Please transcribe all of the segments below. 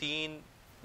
3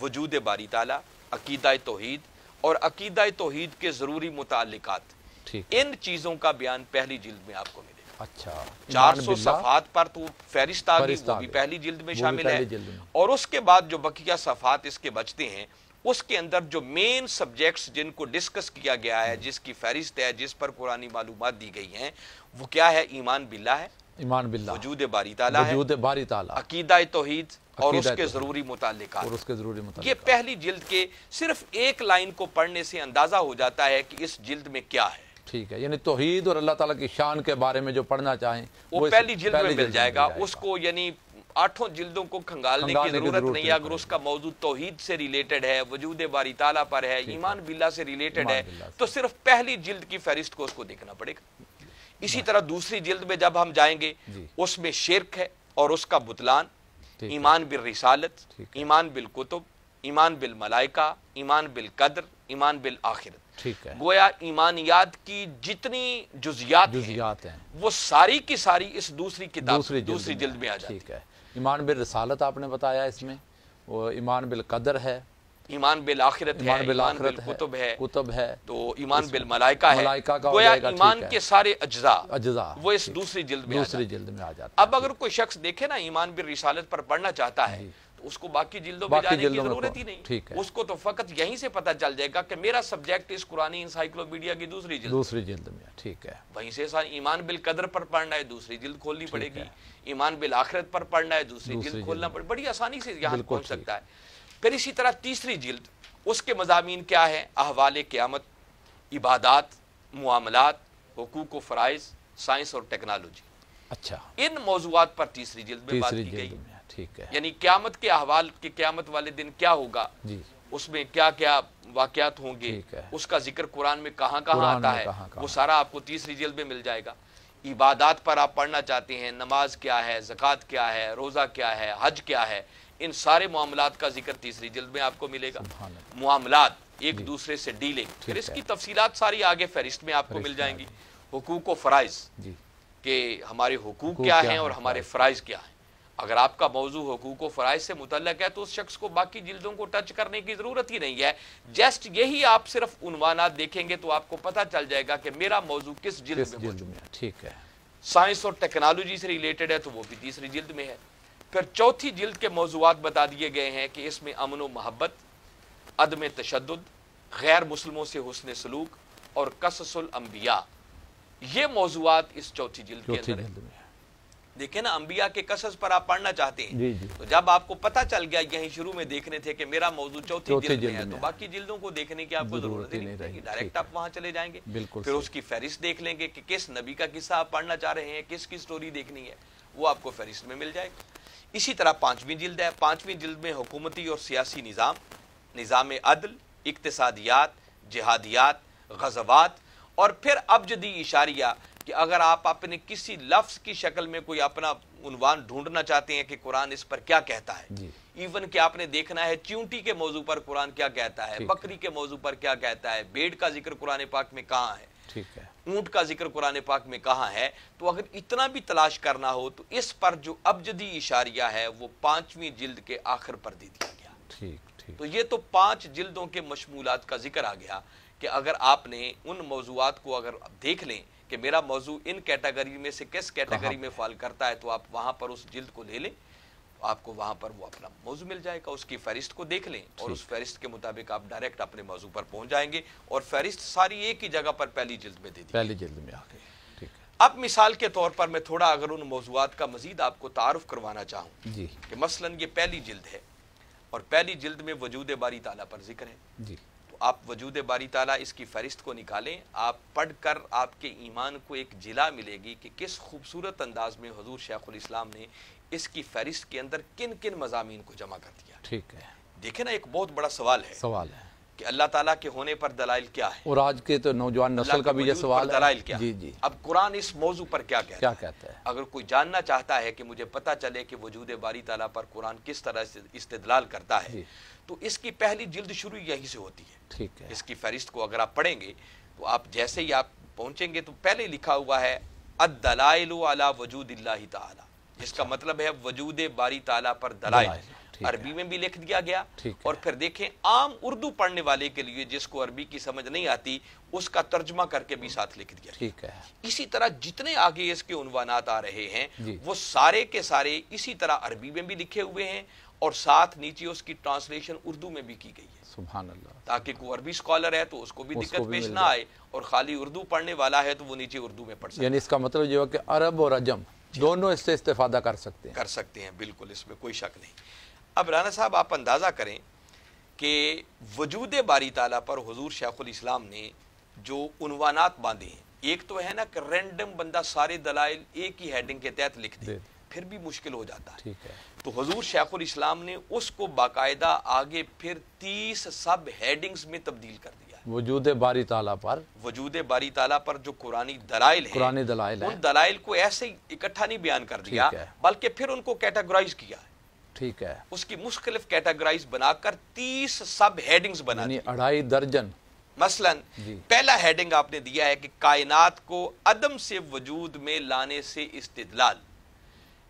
وجود باری تعالیٰ، عقیدہ توحید اور عقیدہ توحید کے ضروری متعلقات، ٹھیک، ان چیزوں کا بیان پہلی جلد میں آپ کو ملے گا۔ اچھا، 400 صفحات پر تو فہرست آ گئی، وہ بھی پہلی جلد میں شامل ہے، اور اس کے بعد جو بقیہ صفحات اس کے بچتے ہیں اس کے اندر جو مین سبجیکٹس جن کو ڈسکس کیا گیا ہے، جس کی فہرست ہے، جس پر قرآنی معلومات دی گئی ہیں، وہ کیا ہے؟ ایمان باللہ ہے، ایمان باللہ، وجود باری تعالیٰ ہے، وجود باری تعالیٰ، عقیدہ توحید اور اس عقیدہ کے توحید ضروری متعلقات، اور اس کے ضروری یہ مطابق، پہلی جلد کے صرف ایک لائن کو پڑھنے سے اندازہ ہو جاتا ہے کہ اس جلد میں کیا ہے۔ ٹھیک ہے، یعنی توحید اور اللہ تعالیٰ کی شان کے بارے میں جو پڑھنا چاہیں وہ اس پہلی جلد میں مل جائے گا، گا۔ اس کو یعنی 8 جلدوں کو کھنگالنے کی ضرورت نہیں ہے۔ اگر اس کا موضوع توحید سے ریلیٹڈ ہے، وجود باری تعالیٰ پر ہے، ایمان باللہ سے ریلیٹڈ ہے، تو صرف پہلی جلد کی فہرست کو اس کو دیکھنا پڑے گا۔ اسی طرح دوسری جلد میں جب ہم جائیں گے، اس میں شرک ہے اور اس کا بطلان، ایمان بالرسالت، ایمان بالکتب، ایمان بالملائکہ، ایمان بالقدر، ایمان بالآخرت، ٹھیک ہے، گویا ایمانیات کی جتنی جزیات ہیں وہ ساری کی ساری اس دوسری کتاب دوسری جلد میں آ جاتی ہے۔ ٹھیک ہے، ایمان بالرسالت آپ نے بتایا، اس میں وہ ایمان بالقدر ہے، ایمان بالآخرت ہے، ایمان بالکتب ہے، کتب ہے، تو ایمان بالملائکہ ہے، ملائکہ کا ہو گویا جائے گا، ایمان ٹھیک ہے، کے سارے اجزاء وہ اس ٹھیک، دوسری جلد میں آ دوسری جاتے ہیں۔ جلد میں آ جاتا ہے۔ اب اگر کوئی شخص دیکھے نا ایمان بالرسالت پر پڑھنا چاہتا ہے تو اس کو باقی جلدوں میں جانے کی ضرورت ہی نہیں، ٹھیک ہے، اس کو تو فقط یہیں سے پتہ چل جائے گا کہ میرا سبجیکٹ اس قرآنی انسائیکلوپیڈیا کی دوسری جلد میں، ٹھیک ہے، وہیں سے ایمان بالقدر پر پڑھنا ہے، دوسری جلد کھولنی پڑے گی، ایمان بالآخرت پر پڑھنا ہے، دوسری جلد کھولنا پڑے، بڑی آسانی سے یہاں پہنچ سکتا ہے۔ پھر اسی طرح تیسری جلد، اس کے مضامین کیا ہے؟ احوال قیامت، عبادات، معاملات، حقوق و فرائض، سائنس اور ٹیکنالوجی، اچھا، ان موضوعات پر تیسری جلد میں بات کی گئی، ٹھیک ہے، یعنی قیامت کے احوال، کہ قیامت والے دن کیا ہوگا، اس میں کیا کیا واقعات ہوں گے، اس کا ذکر قرآن میں کہاں کہاں آتا ہے، وہ سارا آپ کو تیسری جلد میں مل جائے گا۔ عبادات پر آپ پڑھنا چاہتے ہیں، نماز کیا ہے، زکوٰۃ کیا ہے، روزہ کیا ہے، حج کیا ہے، ان سارے معاملات کا ذکر تیسری جلد میں آپ کو ملے گا۔ معاملات، ایک دوسرے سے ڈیلنگ، پھر اس کی تفصیلات ساری آگے فہرست میں آپ کو مل جائیں گی۔ حقوق و فرائض، کہ ہمارے حقوق کیا ہیں اور ہمارے فرائض کیا ہیں۔ اگر آپ کا موضوع حقوق و فرائض سے متعلق ہے تو اس شخص کو باقی جلدوں کو ٹچ کرنے کی ضرورت ہی نہیں ہے، جسٹ یہی آپ صرف عنوانات دیکھیں گے تو آپ کو پتہ چل جائے گا کہ میرا موضوع کس جلد میں موجود ہے۔ ٹھیک ہے، سائنس اور ٹیکنالوجی سے ریلیٹڈ ہے تو وہ بھی تیسری جلد میں ہے۔ پھر چوتھی جلد کے موضوعات بتا دیے گئے ہیں کہ اس میں امن و محبت، عدم تشدد، غیر مسلموں سے حسن سلوک اور قصص الانبیاء، یہ موضوعات اس چوتھی جلد کے اندر ہیں۔ دیکھیں نا، انبیاء کے قصص پر آپ پڑھنا چاہتے ہیں تو جب آپ کو پتہ چل گیا، یہیں شروع میں دیکھنے تھے کہ میرا موضوع چوتھی جلد میں ہے، تو باقی جلدوں کو دیکھنے کی آپ کو ضرورت ہی نہیں رہے گی، ڈائریکٹ آپ وہاں چلے جائیں گے، پھر اس کی فہرست دیکھ لیں گے کہ کس نبی کا قصہ آپ پڑھنا چاہ رہے ہیں، کس کی سٹوری دیکھنی ہے، وہ آپ کو فہرست میں مل جائے گا۔ اسی طرح پانچویں جلد ہے، پانچویں جلد میں حکومتی اور سیاسی نظام، نظام عدل، اقتصادیات، جہادیات، غزوات، اور پھر ابجدی اشاریہ، کہ اگر آپ اپنے کسی لفظ کی شکل میں کوئی اپنا عنوان ڈھونڈنا چاہتے ہیں کہ قرآن اس پر کیا کہتا ہے، ایون کہ آپ نے دیکھنا ہے چیونٹی کے موضوع پر قرآن کیا کہتا ہے، بکری کے موضوع پر کیا کہتا ہے، بھیڑ کا ذکر قرآن پاک میں کہاں ہے، اونٹ کا ذکر قرآن پاک میں کہاں ہے، تو اگر اتنا بھی تلاش کرنا ہو تو اس پر جو ابجدی اشاریہ ہے وہ پانچویں جلد کے آخر پر دے دیا گیا۔ تو یہ تو 5 جلدوں کے مشمولات کا ذکر آ گیا کہ اگر آپ نے ان موضوعات کو اگر دیکھ لیں کہ میرا موضوع ان کیٹیگری میں سے کس کیٹیگری میں فال کرتا ہے، تو آپ وہاں پر اس جلد کو لے لیں، آپ کو وہاں پر وہ اپنا موضوع مل جائے گا، اس کی فہرست کو دیکھ لیں اور اس فہرست کے مطابق آپ ڈائریکٹ اپنے موضوع پر پہنچ جائیں گے، اور فہرست ساری ایک ہی جگہ پر پہلی جلد میں دے دی، پہلی جلد میں آ گئی۔ اب مثال کے طور پر میں تھوڑا اگر ان موضوعات کا مزید آپ کو تعارف کروانا چاہوں کہ مثلا یہ پہلی جلد ہے اور پہلی جلد میں وجود باری تعالیٰ پر ذکر ہے، تو آپ وجود باری تعالیٰ اس کی فہرست کو نکالیں، آپ پڑھ کر آپ کے ایمان کو ایک جلا ملے گی کہ کس خوبصورت انداز میں حضور شیخ الاسلام نے اس کی فہرست کے اندر کن کن مضامین کو جمع کر دیا۔ ٹھیک ہے، دیکھیں نا، ایک بہت بڑا سوال ہے کہ اللہ تعالیٰ کے ہونے پر دلائل کیا ہے، اور آج کے تو نوجوان نسل کا بھی یہ سوال ہے، دلائل کیا ہے۔ اب قرآن اس موضوع پر کیا کہتا ہے؟ اگر کوئی جاننا چاہتا ہے کہ مجھے پتہ چلے کہ وجود باری تعالیٰ پر قرآن کس طرح سے استدلال کرتا ہے، تو اس کی پہلی جلد شروع یہیں سے ہوتی ہے۔ اس کی فہرست کو اگر آپ پڑھیں گے تو آپ جیسے ہی آپ پہنچیں گے تو پہلے لکھا ہوا ہے الدلائل علی وجود اللہ تعالی، جس کا مطلب ہے وجود باری تعالیٰ پر دلائل، عربی میں بھی لکھ دیا گیا، ٹھیک ہے۔ اور پھر دیکھیں عام اردو پڑھنے والے کے لیے جس کو عربی کی سمجھ نہیں آتی اس کا ترجمہ کر کے بھی ساتھ لکھ دیا گیا۔ ٹھیک ہے۔ اسی طرح جتنے آگے اس کے عنوانات آ رہے ہیں جی۔ وہ سارے کے سارے اسی طرح عربی میں بھی لکھے ہوئے ہیں، اور ساتھ نیچے اس کی ٹرانسلیشن اردو میں بھی کی گئی ہے، سبحان اللہ۔ تاکہ کوئی عربی اسکالر ہے تو اس کو بھی اس دقت کو بھی پیش مل نہ جائے۔ آئے، اور خالی اردو پڑھنے والا ہے تو وہ نیچے اردو میں پڑھ سکتا یعنی اس کا مطلب یہ ہو کہ عرب اور عجم دونوں اس سے استفادہ کر سکتے ہیں۔ کر سکتے ہیں، بالکل، اس میں کوئی شک نہیں۔ اب رانا صاحب آپ اندازہ کریں کہ وجود باری تعالیٰ پر حضور شیخ الاسلام نے جو عنوانات باندھے ہیں، ایک تو ہے نا کہ رینڈم بندہ سارے دلائل ایک ہی ہیڈنگ کے تحت لکھ دے، پھر بھی مشکل ہو جاتا ہے۔ ٹھیک ہے۔ تو حضور شیخ الاسلام نے اس کو باقاعدہ آگے پھر 30 سب ہیڈنگز میں تبدیل کر دیا ہے۔ وجود باری تعالیٰ پر، وجود باری تعالیٰ پر جو قرآنی دلائل ہیں، قرآنی دلائل ہیں، ان دلائل کو ایسے ہی اکٹھا نہیں بیان کر دیا، ٹھیک ہے۔ بلکہ پھر ان کو کیٹاگرائز کیا ہے، ٹھیک ہے، اس کی مختلف کیٹاگرائز بنا کر 30 سب ہیڈنگز بنا دی۔ یعنی 2.5 درجن۔ مثلا جی۔ پہلا ہیڈنگ آپ نے دیا ہے کہ کائنات کو عدم سے وجود میں لانے سے استدلال،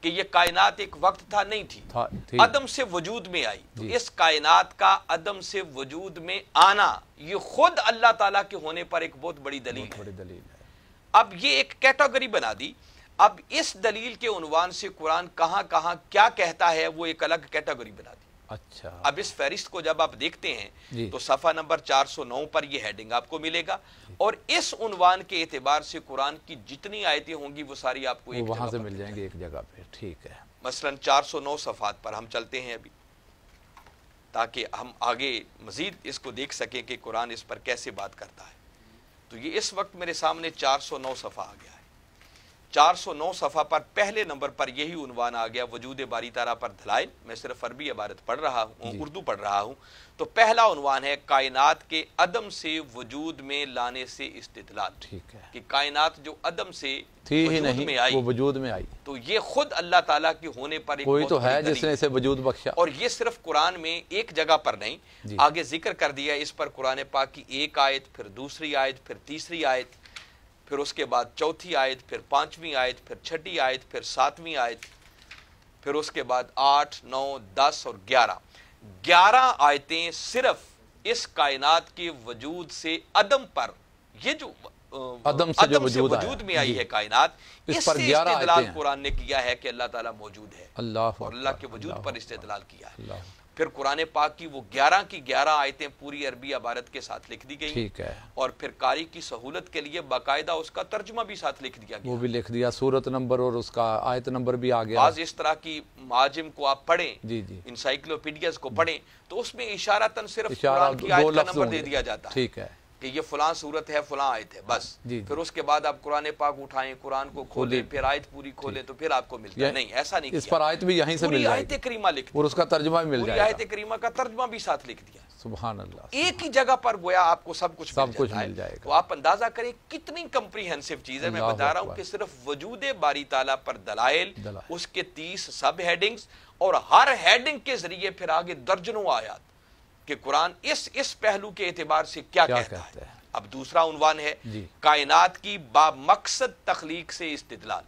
کہ یہ کائنات ایک وقت تھا نہیں تھی، عدم سے وجود میں آئی، تو اس کائنات کا عدم سے وجود میں آنا یہ خود اللہ تعالیٰ کے ہونے پر ایک بہت بڑی دلیل ہے۔ اب یہ ایک کیٹیگری بنا دی، اب اس دلیل کے عنوان سے قرآن کہاں کہاں کیا کہتا ہے وہ ایک الگ کیٹیگری بنا دی۔ اچھا۔ اب اس فہرست کو جب آپ دیکھتے ہیں جی۔ تو صفحہ نمبر 409 پر یہ ہیڈنگ آپ کو ملے گا، اور اس عنوان کے اعتبار سے قرآن کی جتنی آیتیں ہوں گی وہ ساری آپ کو ایک وہاں جگہ سے پر مل جائیں گے ایک جگہ پہ۔ ٹھیک ہے۔ مثلا 409 صفحات پر ہم چلتے ہیں ابھی، تاکہ ہم آگے مزید اس کو دیکھ سکیں کہ قرآن اس پر کیسے بات کرتا ہے۔ تو یہ اس وقت میرے سامنے 409 صفحہ آ گیا ہے۔ 409 صفحہ پر پہلے نمبر پر یہی عنوان آ گیا، وجود باری تعالیٰ پر دلائل۔ میں صرف عربی عبارت پڑھ رہا ہوں، اردو پڑھ رہا ہوں، تو پہلا عنوان ہے کائنات کے عدم سے وجود میں لانے سے استدلال۔ ٹھیک ہے، کہ کائنات جو عدم سے تھی ہی وجود نہیں میں آئی، وہ وجود میں آئی، تو یہ خود اللہ تعالیٰ کے ہونے پر ایک کوئی بہت تو ہے بڑی جس نے دلیل اسے وجود بخشا۔ اور یہ صرف قرآن میں ایک جگہ پر نہیں، جی۔ آگے ذکر کر دیا اس پر قرآن پاک کی ایک آیت، پھر دوسری آیت، پھر تیسری آیت، پھر اس کے بعد چوتھی آیت، پھر 5ویں آیت، پھر 6ٹھی آیت، پھر 7ویں آیت، پھر اس کے بعد 8، 9، 10 اور 11 آیتیں صرف اس کائنات کے وجود سے عدم پر، یہ جو عدم سے جو وجود میں آئی ہے کائنات، اس پر سے 11 استدلال آیتیں قرآن نے کیا ہے کہ اللہ تعالیٰ موجود ہے، اللہ اور اللہ کے وجود پر استدلال کیا ہے۔ اللہ۔ پھر قرآن پاک کی وہ 11 کی 11 آیتیں پوری عربی عبارت کے ساتھ لکھ دی گئی، ٹھیک ہے، اور پھر قاری کی سہولت کے لیے باقاعدہ اس کا ترجمہ بھی ساتھ لکھ دیا وہ گیا۔ بھی لکھ دیا، سورت نمبر اور اس کا آیت نمبر بھی آ گیا۔ بعض اس طرح کی معاجم کو آپ پڑھیں، جی جی، انسائکلوپیڈیاز کو پڑھیں، تو اس میں اشارتاً صرف اشارہ قرآن کی 2 آیت کا لفظ نمبر ہوں دے گے۔ دیا جاتا ہے ٹھیک ہے، کہ یہ فلاں صورت ہے، فلاں آیت ہے، بس۔ جی پھر اس کے بعد آپ قرآن پاک اٹھائیں، قرآن کو کھولیں، پھر آیت پوری کھولیں تو پھر آپ کو ملتا ہے۔ نہیں، ایسا نہیں اس کیا، پر آیت بھی یہیں سے مل پوری جائے آیت گی کریمہ لکھ دی، اور اس کا ترجمہ بھی مل پوری جائے گا۔ آیت کریمہ کا ترجمہ بھی ساتھ لکھ دیا۔ سبحان اللہ، ایک ہی جگہ پر گویا آپ کو سب کچھ سب کچھ مل مل جائے گا۔ تو آپ اندازہ کریں کتنی کمپریہنسو چیز ہے۔ میں اللہ بتا رہا ہوں اکبر۔ کہ صرف وجود باری تعالیٰ پر دلائل، دلائل، اس کے 30 سب ہیڈنگز، اور ہر ہیڈنگ کے ذریعے پھر آگے درجنوں آیات کہ قرآن اس پہلو کے اعتبار سے کیا کہتا ہے۔ اب دوسرا عنوان ہے جی۔ کائنات کی با مقصد تخلیق سے استدلال،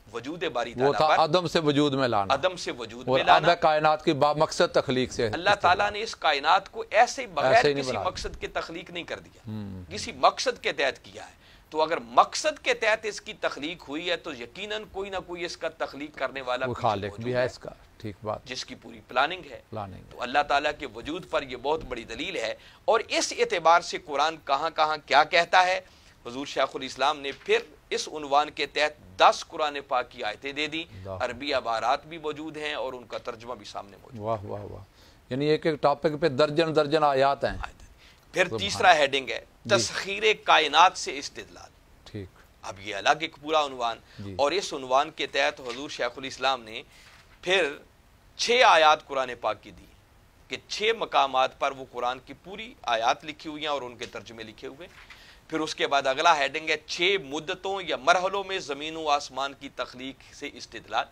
وجود باری وہ تعالیٰ تھا پر عدم سے وجود میں لانا، عدم سے وجود اور میں اب لانا۔ ہے کائنات کی بامقصد تخلیق سے۔ اللہ تعالیٰ نے اس کائنات کو ایسے بغیر ایسے ہی نہیں کسی بنا مقصد کے تخلیق نہیں کر دیا، کسی مقصد کے تحت کیا ہے۔ تو اگر مقصد کے تحت اس کی تخلیق ہوئی ہے تو یقیناً کوئی نہ کوئی اس کا تخلیق کرنے والا وہ پیچھے خالق موجود بھی ہے اس کا، ٹھیک بات، جس کی پوری پلاننگ ہے۔ پلاننگ۔ تو اللہ تعالیٰ کے وجود پر یہ بہت بڑی دلیل ہے، اور اس اعتبار سے قرآن کہاں کہاں کیا کہتا ہے۔ حضور شیخ الاسلام نے پھر اس عنوان کے تحت 10 قرآن پاک کی آیتیں دے دی، عربی عبارات بھی موجود ہیں اور ان کا ترجمہ بھی سامنے موجود ہے۔ واہ واہ واہ، یعنی ایک ایک ٹاپک پہ درجن درجن آیات ہیں۔ پھر تیسرا ہیڈنگ ہے تسخیر کائنات سے استدلال۔ ٹھیک، اب یہ الگ ایک پورا عنوان، اور اس عنوان کے تحت حضور شیخ الاسلام نے پھر 6 آیات قرآن پاک کی دی کہ 6 مقامات پر وہ قرآن کی پوری آیات لکھی ہوئی ہیں اور ان کے ترجمے لکھے ہوئے۔ پھر اس کے بعد اگلا ہیڈنگ ہے 6 مدتوں یا مرحلوں میں زمین و آسمان کی تخلیق سے استدلال،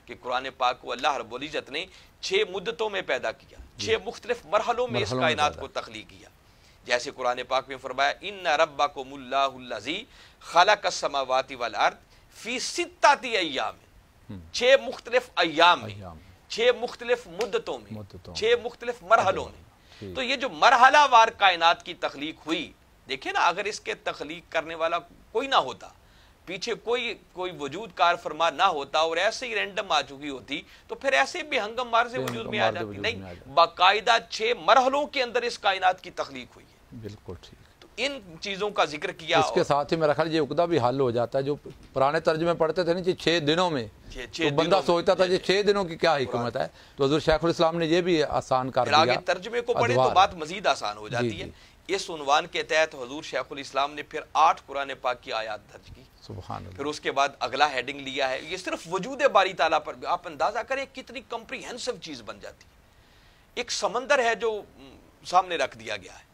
کہ قرآن پاک کو اللہ رب العزت نے 6 مدتوں میں پیدا کیا، 6 مختلف مرحلوں میں اس کائنات کو تخلیق کیا۔ جیسے قرآن پاک میں فرمایا ان ربکم اللہ الذی خلق السماوات والارض فی 6 ایام، 6 مختلف ایام میں، 6 مختلف مدتوں میں، 6 مختلف مرحلوں میں۔ تو یہ جو مرحلہ وار کائنات کی تخلیق ہوئی، دیکھیں نا، اگر اس کے تخلیق کرنے والا کوئی نہ ہوتا، پیچھے کوئی وجود کار فرما نہ ہوتا اور ایسے ہی رینڈم آ چکی ہوتی، تو پھر ایسے بھی ہنگم مار سے وجود میں آ جاتی۔ نہیں، باقاعدہ 6 مرحلوں کے اندر اس کائنات کی تخلیق ہوئی ہے۔ بالکل ٹھیک۔ تو ان چیزوں کا ذکر کیا، اس کے ساتھ ہی میرا خیال یہ عقدہ بھی حل ہو جاتا ہے جو پرانے ترجمے پڑھتے تھے نا جی 6 دنوں میں، تو بندہ سوچتا تھا یہ 6 دنوں کی کیا حکمت ہے، تو حضور شیخ الاسلام نے یہ بھی آسان کر دیا۔ آگے ترجمے کو پڑھے تو بات مزید آسان ہو جاتی ہے۔ اس عنوان کے تحت حضور شیخ الاسلام نے پھر 8 قرآن پاک کی آیات درج کی۔ سبحان اللہ۔ پھر اس کے بعد اگلا ہیڈنگ لیا ہے، یہ صرف وجود باری تعالیٰ پر، آپ اندازہ کریں کتنی کمپریہنسو چیز بن جاتی ہے۔ ایک سمندر ہے جو سامنے رکھ دیا گیا ہے،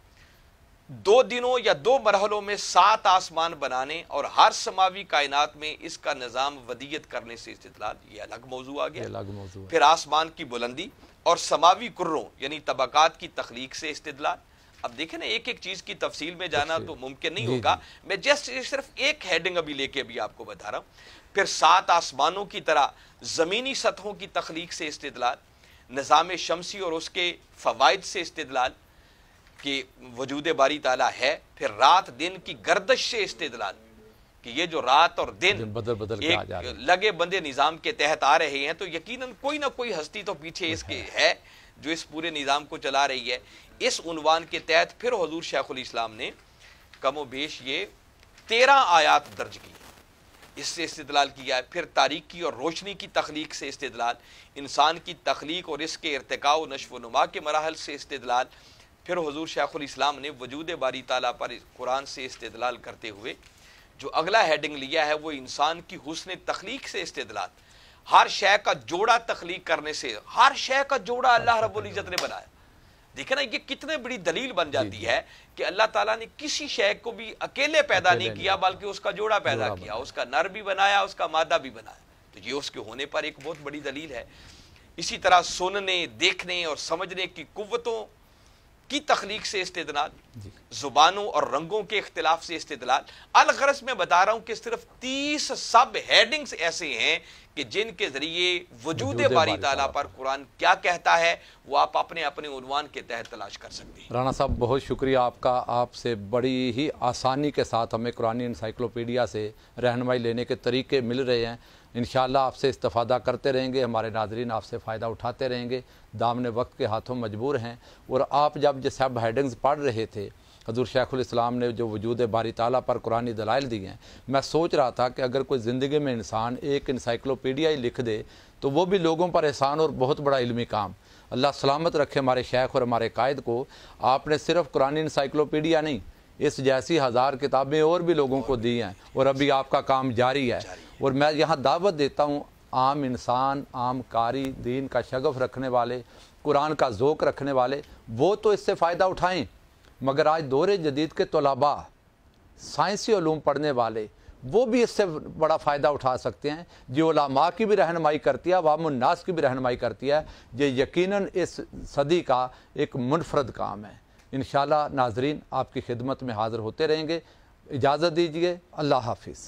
2 دنوں یا 2 مرحلوں میں 7 آسمان بنانے اور ہر سماوی کائنات میں اس کا نظام ودیت کرنے سے استدلال، یہ الگ موضوع آ گیا۔ پھر آسمان کی بلندی اور سماوی کروں یعنی طبقات کی تخلیق سے استدلال۔ اب دیکھیں نا، ایک ایک چیز کی تفصیل میں جانا تو ممکن نہیں ہوگا، میں صرف ایک ہیڈنگ ابھی لے کے ابھی آپ کو بتا رہا ہوں۔ پھر 7 آسمانوں کی طرح زمینی سطحوں کی تخلیق سے استدلال، نظام شمسی اور اس کے فوائد سے استدلال کہ وجود باری تعالیٰ ہے۔ پھر رات دن کی گردش سے استدلال کہ یہ جو رات اور دن ایک لگے بندے نظام کے تحت آ رہے ہیں، تو یقیناً کوئی نہ کوئی ہستی تو پیچھے اس کے ہے جو اس پورے نظام کو چلا رہی ہے۔ اس عنوان کے تحت پھر حضور شیخ الاسلام نے کم و بیش یہ 13 آیات درج کی، اس سے استدلال کیا ہے۔ پھر تاریکی اور روشنی کی تخلیق سے استدلال، انسان کی تخلیق اور اس کے ارتقاء و نشو و نما کے مراحل سے استدلال۔ پھر حضور شیخ الاسلام نے وجود باری تعالیٰ پر قرآن سے استدلال کرتے ہوئے جو اگلا ہیڈنگ لیا ہے وہ انسان کی حسن تخلیق سے استدلال، ہر شے کا جوڑا تخلیق کرنے سے، ہر شے کا جوڑا اللہ رب العزت نے بنایا۔ دیکھیں نا، یہ کتنے بڑی دلیل بن جاتی ہے کہ اللہ تعالیٰ نے کسی شے کو بھی اکیلے پیدا نہیں کیا بلکہ اس کا جوڑا پیدا کیا، اس کا نر بھی بنایا، اس کا مادہ بھی بنایا، تو یہ اس کے ہونے پر ایک بہت بڑی دلیل ہے۔ اسی طرح سننے، دیکھنے اور سمجھنے کی قوتوں کی تخلیق سے استدلال، زبانوں اور رنگوں کے اختلاف سے استدلال۔ الغرض میں بتا رہا ہوں کہ صرف 30 سب ہیڈنگز ایسے ہیں کہ جن کے ذریعے وجود باری تعالیٰ پر قرآن کیا کہتا ہے وہ آپ اپنے عنوان کے تحت تلاش کر سکتے ہیں۔ رانا صاحب بہت شکریہ آپ کا، آپ سے بڑی ہی آسانی کے ساتھ ہمیں قرآن انسائکلوپیڈیا سے رہنمائی لینے کے طریقے مل رہے ہیں۔ انشاءاللہ آپ سے استفادہ کرتے رہیں گے، ہمارے ناظرین آپ سے فائدہ اٹھاتے رہیں گے، دامن وقت کے ہاتھوں مجبور ہیں۔ اور آپ جب یہ سب ہیڈنگز پڑھ رہے تھے، حضور شیخ الاسلام نے جو وجود باری تعالیٰ پر قرآنی دلائل دی ہیں، میں سوچ رہا تھا کہ اگر کوئی زندگی میں انسان ایک انسائکلوپیڈیا ہی لکھ دے تو وہ بھی لوگوں پر احسان اور بہت بڑا علمی کام۔ اللہ سلامت رکھے ہمارے شیخ اور ہمارے قائد کو، آپ نے صرف قرآن انسائکلوپیڈیا نہیں، اس جیسی 1000 کتابیں اور بھی لوگوں کو دی ہیں، اور ابھی آپ کا کام جاری ہے۔ اور میں یہاں دعوت دیتا ہوں عام انسان، عام قاری، دین کا شغف رکھنے والے، قرآن کا ذوق رکھنے والے، وہ تو اس سے فائدہ اٹھائیں، مگر آج دور جدید کے طلباء، سائنسی علوم پڑھنے والے، وہ بھی اس سے بڑا فائدہ اٹھا سکتے ہیں۔ جو علماء کی بھی رہنمائی کرتی ہے، عوام الناس کی بھی رہنمائی کرتی ہے، یہ یقیناً اس صدی کا ایک منفرد کام ہے۔ انشاءاللہ ناظرین آپ کی خدمت میں حاضر ہوتے رہیں گے۔ اجازت دیجیے، اللہ حافظ۔